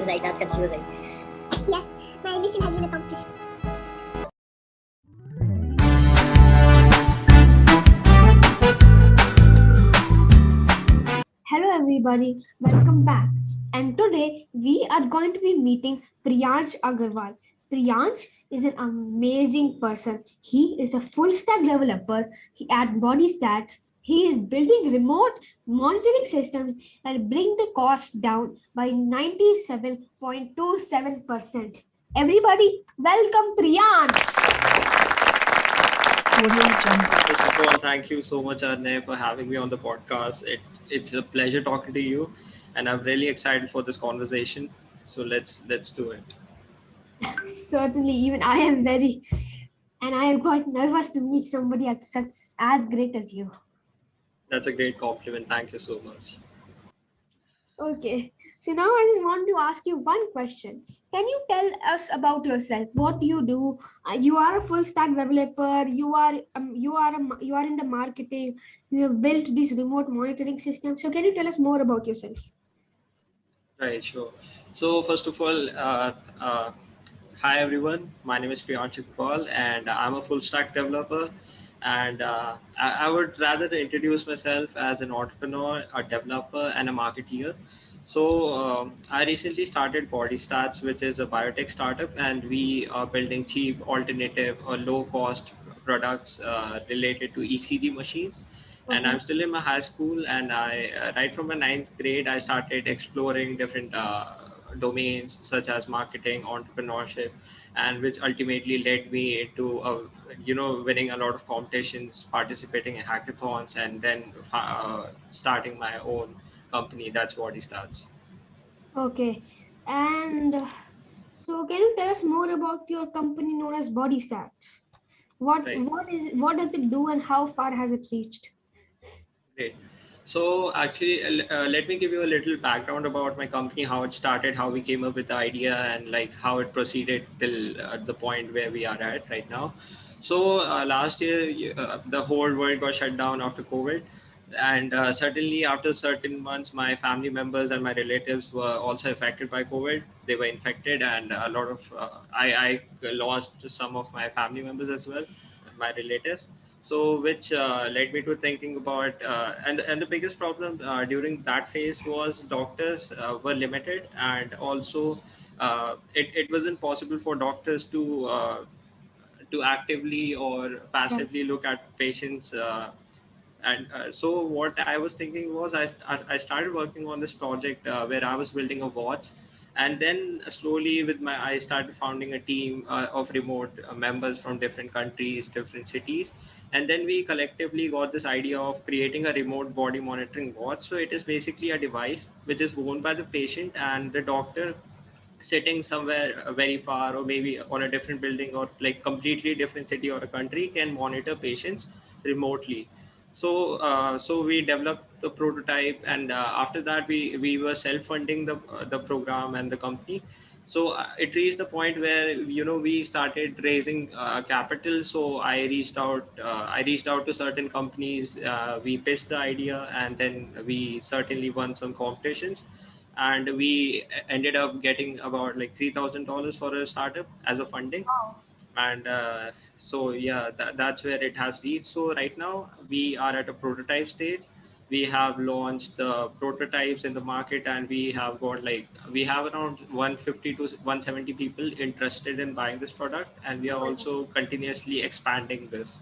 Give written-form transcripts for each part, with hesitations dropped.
right now, it's confusing. Yes, my mission has been accomplished. Hello everybody, welcome back. And today we are going to be meeting Priyansh Agarwal. Priyansh is an amazing person. He is a full stack developer. He at BodyStats. He is building remote monitoring systems and bring the cost down by 97.27%. Everybody, welcome Priyansh. First of all, thank you so much, Arnay, for having me on the podcast. It's a pleasure talking to you, and I'm really excited for this conversation. So let's do it. Certainly, even I am very, and I am quite nervous to meet somebody as great as you. That's a great compliment. Thank you so much. Okay, so now I just want to ask you one question. Can you tell us about yourself? What do you do? You are a full stack developer. You are in the marketing. You have built this remote monitoring system. So can you tell us more about yourself? Right, sure. So first of all, hi everyone. My name is Priyansh Agarwal, and I'm a full stack developer. And I would rather introduce myself as an entrepreneur, a developer, and a marketeer. So I recently started BodyStats, which is a biotech startup, and we are building cheap, alternative, or low-cost products related to ECG machines. And Okay. I'm still in my high school, and I right from my ninth grade I started exploring different domains such as marketing, entrepreneurship, and which ultimately led me into winning a lot of competitions, participating in hackathons, and then starting my own company. That's what it starts. Okay. And so can you tell us more about your company known as BodyStats? Right. What does it do and how far has it reached? Great. So actually, let me give you a little background about my company, how it started, how we came up with the idea, and like how it proceeded till the point where we are at right now. So last year, the whole world got shut down after COVID, and certainly after certain months, my family members and my relatives were also affected by COVID. They were infected, and a lot of I lost some of my family members as well, my relatives, so which led me to thinking about and the biggest problem during that phase was doctors were limited, and also it wasn't possible for doctors to actively or Yeah. passively look at patients, and so what I was thinking was I started working on this project where I was building a watch, and then slowly with my I started founding a team of remote members from different countries, different cities, and then we collectively got this idea of creating a remote body monitoring watch. So it is basically a device which is worn by the patient, and the doctor sitting somewhere very far or maybe on a different building or like completely different city or a country can monitor patients remotely. So so we developed the prototype, and after that we were self-funding the program and the company. So it reached the point where we started raising capital. So I reached out to certain companies, we pitched the idea, and then we certainly won some competitions, and we ended up getting about like $3,000 for a startup as a funding. And so yeah, that's where it has reached. So right now we are at a prototype stage. We have launched the prototypes in the market, and we have around 150 to 170 people interested in buying this product, and we are also continuously expanding this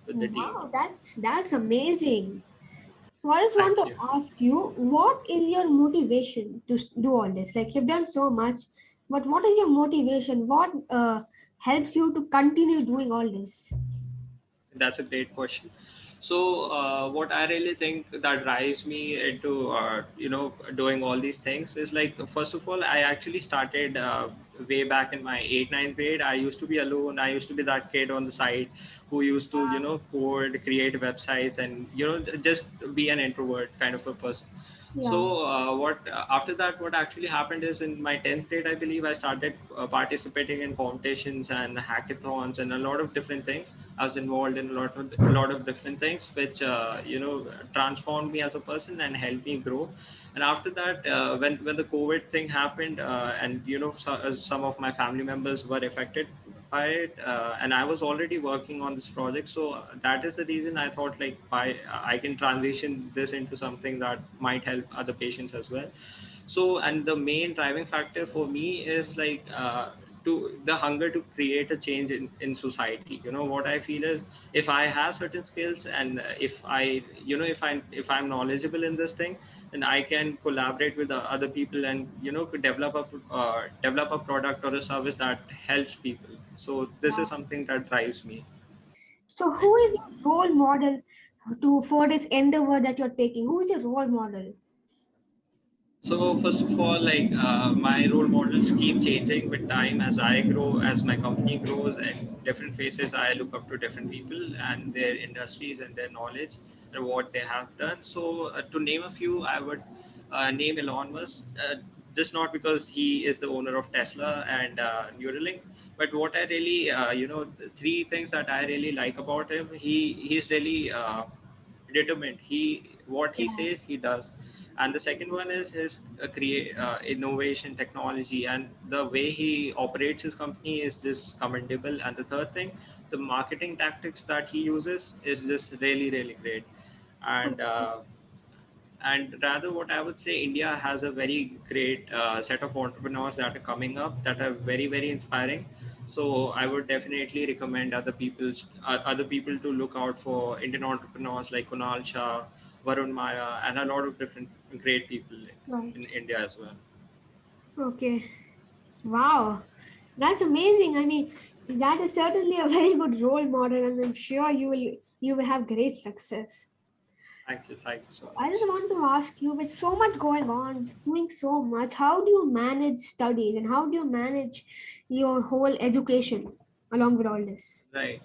with the team. Wow, that's amazing. So I just want Thank to you. ask you, what is your motivation to do all this? Like you've done so much, but what is your motivation? What helps you to continue doing all this? That's a great question. So, what I really think that drives me into, doing all these things is like, first of all, I actually started way back in my 8th, 9th grade. I used to be alone. I used to be that kid on the side who used to, code, create websites, and, just be an introvert kind of a person. Yeah. So what after that, what actually happened is in my 10th grade, I believe, I started participating in competitions and hackathons and a lot of different things. I was involved in a lot of different things, which transformed me as a person and helped me grow. And after that, when the COVID thing happened, and some of my family members were affected by it, and I was already working on this project, so that is the reason I thought like I can transition this into something that might help other patients as well. So, and the main driving factor for me is like to the hunger to create a change in society. What I feel is, if I have certain skills, and if I if I'm knowledgeable in this thing, then I can collaborate with the other people, and could develop a product or a service that helps people. So this is something that drives me. So who is your role model to for this endeavor that you're taking? Who is your role model? So first of all, like my role models keep changing with time as I grow, as my company grows, and different phases. I look up to different people and their industries and their knowledge and what they have done. So to name a few, I would name Elon Musk, just not because he is the owner of Tesla and Neuralink, but what I really, the three things that I really like about him. He's really determined. What he Yeah. says he does. And the second one is his create innovation technology, and the way he operates his company is just commendable. And the third thing, the marketing tactics that he uses is just really really great. And uh, and rather, what I would say, India has a very great set of entrepreneurs that are coming up that are very very inspiring. So I would definitely recommend other people to look out for Indian entrepreneurs like Kunal Shah, Varun Maya, and a lot of different great people Right. in India as well. Okay. Wow. That's amazing. I mean, that is certainly a very good role model, and I'm sure you will have great success. Thank you so I much. just want to ask you, with so much going on, doing so much, how do you manage studies and how do you manage your whole education along with all this? Right.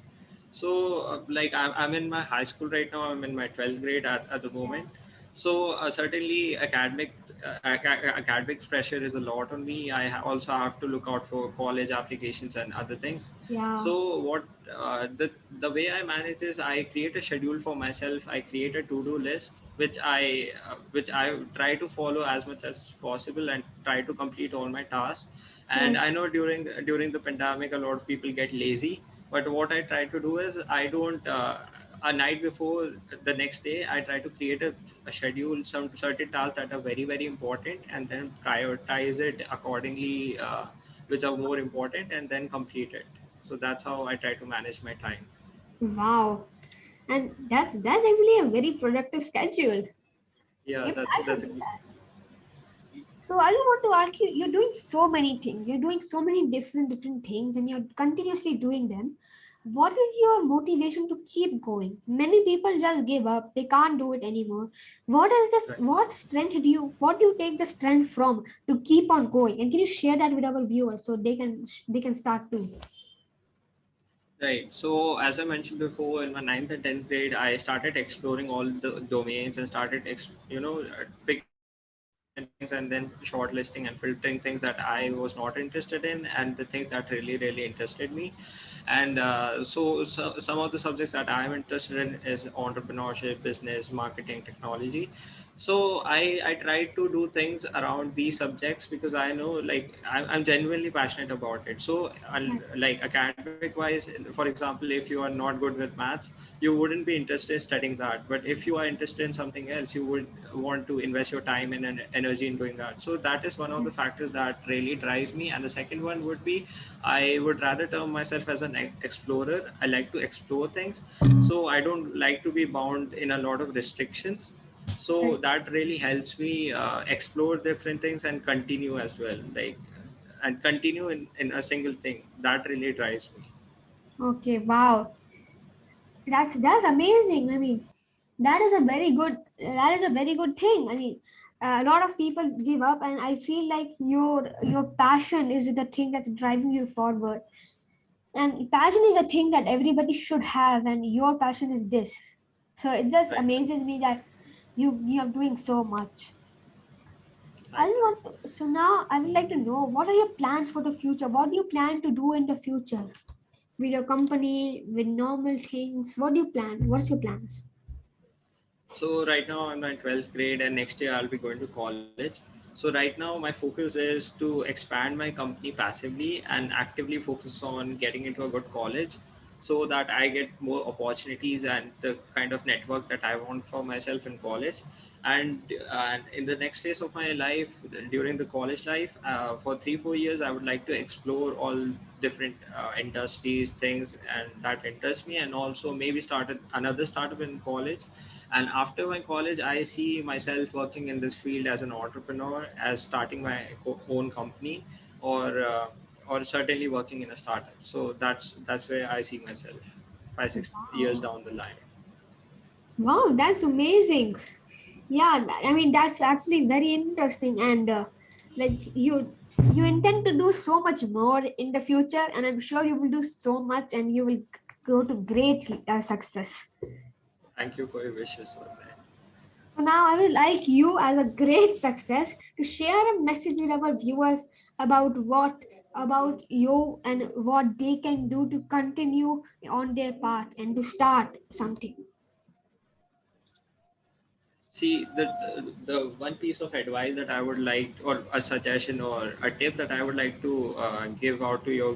So, like, I'm in my high school right now. I'm in my 12th grade at the moment. So, certainly, academic pressure is a lot on me. Also have to look out for college applications and other things. Yeah. So, what the way I manage is, I create a schedule for myself. I create a to-do list, which I try to follow as much as possible and try to complete all my tasks. And Right. I know during the pandemic, a lot of people get lazy, but what I try to do is, I don't a night before the next day, I try to create a schedule, some certain tasks that are very very important, and then prioritize it accordingly, which are more important, and then complete it. So that's how I try to manage my time. Wow. And that's actually a very productive schedule. Yeah, Even that's I should that's a do that. So I just want to ask you, you're doing so many things. You're doing so many different things and you're continuously doing them. What is your motivation to keep going? Many people just give up. They can't do it anymore. What strength what do you take the strength from to keep on going? And can you share that with our viewers so they can start too? Right. So as I mentioned before, in my ninth and tenth grade, I started exploring all the domains and started, picking different things, and then shortlisting and filtering things that I was not interested in, and the things that really really interested me. And so some of the subjects that I'm interested in is entrepreneurship, business, marketing, technology. So I try to do things around these subjects because I know, like, I'm genuinely passionate about it. So Right. like academic wise, for example, if you are not good with maths, you wouldn't be interested in studying that. But if you are interested in something else, you would want to invest your time and energy in doing that. So that is one of the factors that really drives me. And the second one would be, I would rather term myself as an explorer. I like to explore things, so I don't like to be bound in a lot of restrictions. So Right. that really helps me explore different things and continue as well, like, and continue in a single thing. That really drives me. Okay. Wow. That's amazing. I mean, that is a very good thing. I mean, a lot of people give up, and I feel like your passion is the thing that's driving you forward. And passion is a thing that everybody should have, and your passion is this. So it just Right. amazes me that you are doing so much. So now I would like to know, what are your plans for the future? What do you plan to do in the future with your company, with normal things? What do you plan? What's your plans? So right now I'm in 12th grade and next year I'll be going to college. So right now my focus is to expand my company passively and actively focus on getting into a good college so that I get more opportunities and the kind of network that I want for myself in college. And in the next phase of my life, during the college life, for 3 4 years, I would like to explore all different industries, things, and that interest me, and also maybe start another startup in college. And after my college, I see myself working in this field as an entrepreneur, as starting my own company, or uh, or certainly working in a startup. So that's where I see myself 5 6 years Wow. down the line. Wow, that's amazing. Yeah, I mean that's actually very interesting, and like you intend to do so much more in the future, and I'm sure you will do so much, and you will go to great success. Thank you for your wishes, Arnay. So now I would like you, as a great success, to share a message with our viewers about about you and what they can do to continue on their path and to start something. See, the one piece of advice that I would like, or a suggestion, or a tip that I would like to give out to your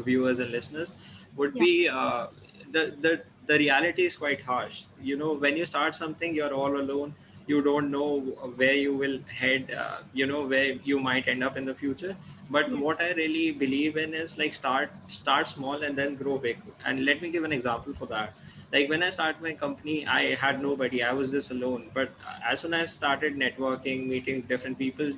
viewers and listeners, would Yeah. be the reality is quite harsh. You know, when you start something, you're all alone. You don't know where you will head. You know where you might end up in the future. But Yeah. what I really believe in is like start small and then grow big. And let me give an example for that. Like when I started my company, I had nobody. I was just alone. But as soon as I started networking, meeting different people,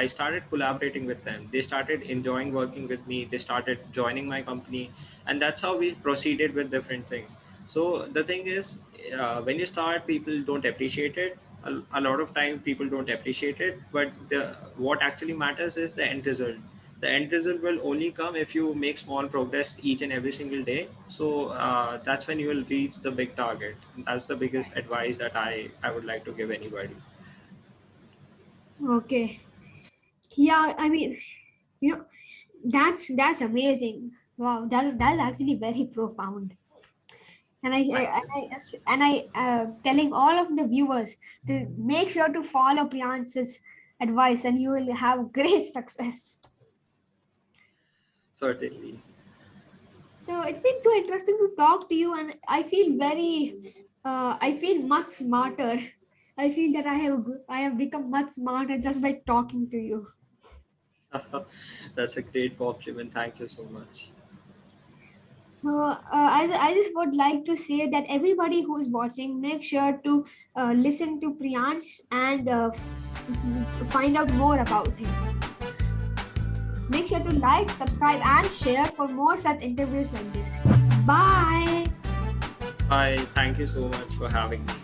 I started collaborating with them. They started enjoying working with me. They started joining my company, and that's how we proceeded with different things. So the thing is, when you start, people don't appreciate it. A lot of time people don't appreciate it, but what actually matters is the end result. The end result will only come if you make small progress each and every single day. So that's when you will reach the big target. That's the biggest advice that I would like to give anybody. Okay. Yeah, I mean, you know, that's amazing. Wow, that is actually very profound. And Thank you. telling all of the viewers to make sure to follow Priyansh's advice, and you will have great success. Certainly. So it's been so interesting to talk to you, and I feel much smarter. I feel that I have become much smarter just by talking to you. That's a great compliment. Thank you so much. So, I just would like to say that everybody who is watching, make sure to listen to Priyansh and find out more about him. Make sure to like, subscribe, and share for more such interviews like this. Bye. Bye. Thank you so much for having me.